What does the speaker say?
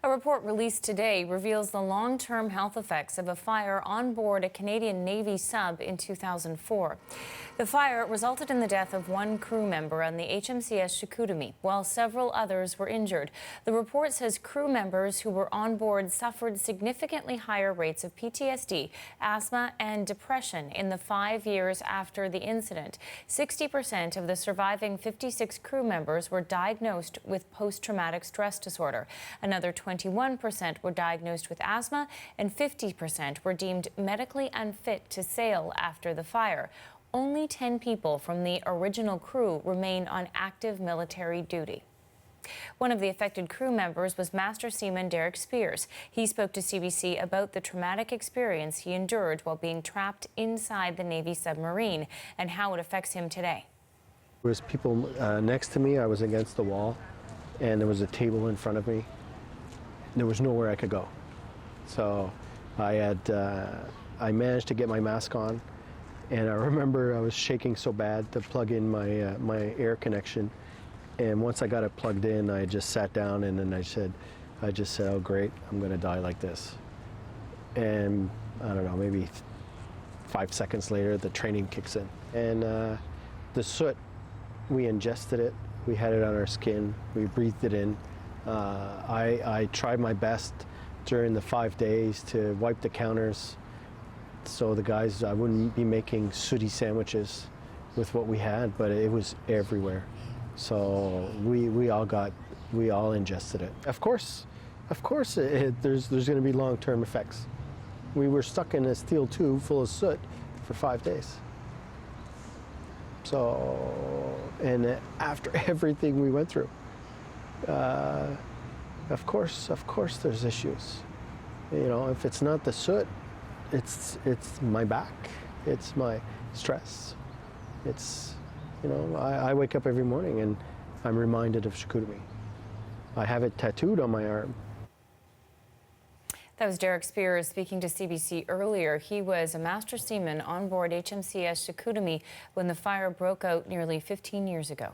A report released today reveals the long-term health effects of a fire on board a Canadian Navy sub in 2004. The fire resulted in the death of one crew member on the HMCS Chicoutimi, while several others were injured. The report says crew members who were on board suffered significantly higher rates of PTSD, asthma, and depression in the 5 years after the incident. 60% of the surviving 56 crew members were diagnosed with post-traumatic stress disorder. Another 21% were diagnosed with asthma, and 50% were deemed medically unfit to sail after the fire. Only 10 people from the original crew remain on active military duty. One of the affected crew members was Master Seaman Derek Spears. He spoke to CBC about the traumatic experience he endured while being trapped inside the Navy submarine and how it affects him today. There was people next to me. I was against the wall, and there was a table in front of me. There was nowhere I could go. So I managed to get my mask on, and I remember I was shaking so bad to plug in my air connection. And once I got it plugged in, I just sat down, and then I just said, oh great, I'm gonna die like this. And I don't know, maybe 5 seconds later, the training kicks in. And the soot, we ingested it, we had it on our skin, we breathed it in. I tried my best during the 5 days to wipe the counters so the guys, I wouldn't be making sooty sandwiches with what we had, but it was everywhere. So we all ingested it. Of course, there's going to be long-term effects. We were stuck in a steel tube full of soot for 5 days. So, and after everything we went through, of course there's issues. You know, if it's not the soot, it's my back, it's my stress. It's, you know, I wake up every morning and I'm reminded of Chicoutimi. I have it tattooed on my arm. That was Derek Spears speaking to CBC earlier. He was a master seaman on board HMCS Chicoutimi when the fire broke out nearly 15 years ago.